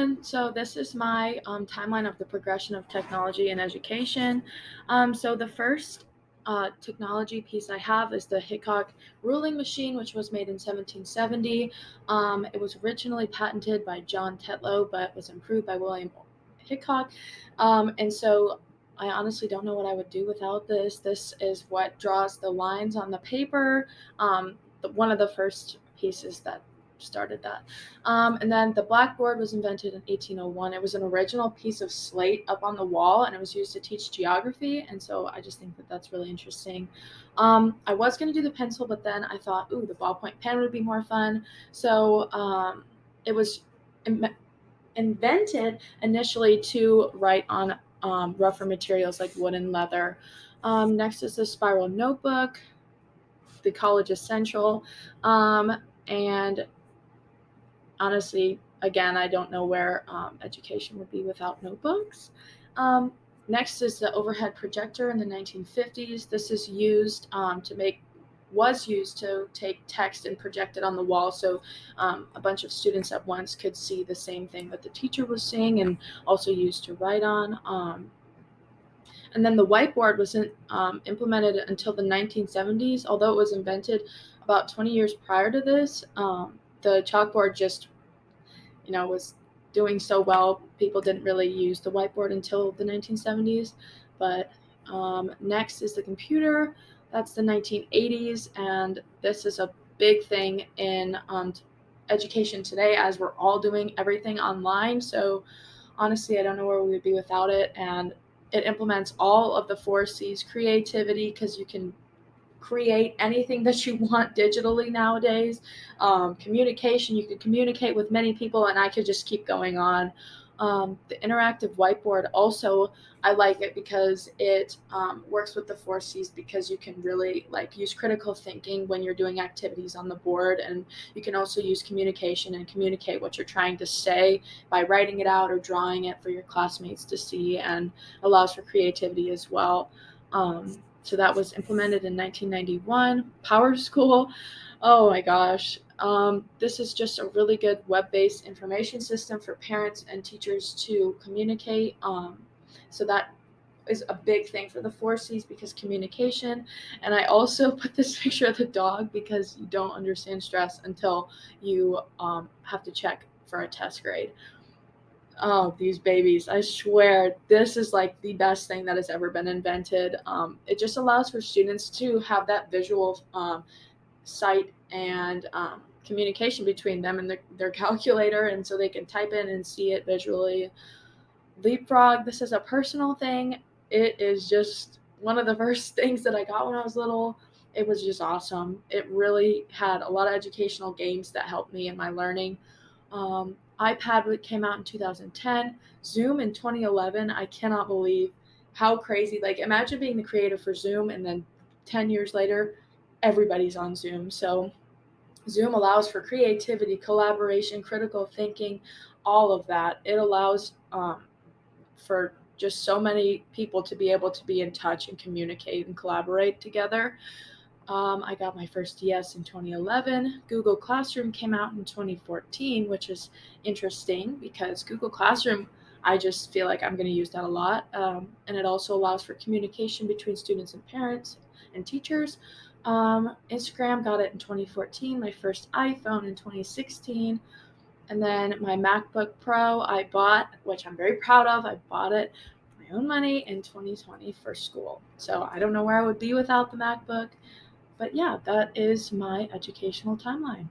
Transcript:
everyone. So this is my timeline of the progression of technology in education. So the first technology piece I have is the Hickok ruling machine, which was made in 1770. It was originally patented by John Tetlow, but was improved by William Hickok. And so I honestly don't know what I would do without this. This is what draws the lines on the paper. One of the first pieces that started that. And then the blackboard was invented in 1801. It was an original piece of slate up on the wall, and it was used to teach geography. And so I just think that that's really interesting. I was going to do the pencil, but then I thought, ooh, the ballpoint pen would be more fun. So it was invented initially to write on rougher materials like wood and leather. Next is the spiral notebook, the College Essential, and honestly, again, I don't know where education would be without notebooks. Um, Next is the overhead projector in the 1950s. This is used was used to take text and project it on the wall, so a bunch of students at once could see the same thing that the teacher was seeing, and also used to write on. And then the whiteboard wasn't implemented until the 1970s, although it was invented about 20 years prior to this. The chalkboard just was doing so well, people didn't really use the whiteboard until the 1970s. But next is the computer. That's the 1980s, and this is a big thing in education today, as we're all doing everything online. So honestly, I don't know where we would be without it. And it implements all of the four C's: creativity, because you can create anything that you want digitally nowadays. Communication, you could communicate with many people, and I could just keep going on. The interactive whiteboard also, I like it because it works with the four C's, because you can really use critical thinking when you're doing activities on the board, and you can also use communication and communicate what you're trying to say by writing it out or drawing it for your classmates to see, and allows for creativity as well. So that was implemented in 1991. PowerSchool, oh my gosh. This is just a really good web-based information system for parents and teachers to communicate. So that is a big thing for the four C's, because communication. And I also put this picture of the dog because you don't understand stress until you have to check for a test grade. Oh, these babies. I swear, this is like the best thing that has ever been invented. It just allows for students to have that visual sight and communication between them and their calculator, and so they can type in and see it visually. Leapfrog, this is a personal thing. It is just one of the first things that I got when I was little. It was just awesome. It really had a lot of educational games that helped me in my learning. iPad came out in 2010. Zoom in 2011. I cannot believe how crazy. Like, imagine being the creator for Zoom, and then 10 years later, everybody's on Zoom. So Zoom allows for creativity, collaboration, critical thinking, all of that. It allows for just so many people to be able to be in touch and communicate and collaborate together. I got my first DS in 2011. Google Classroom came out in 2014, which is interesting because Google Classroom, I just feel like I'm going to use that a lot. And it also allows for communication between students and parents and teachers. Instagram got it in 2014, my first iPhone in 2016. And then my MacBook Pro I bought, which I'm very proud of. I bought it with my own money in 2020 for school. So I don't know where I would be without the MacBook. But yeah, that is my educational timeline.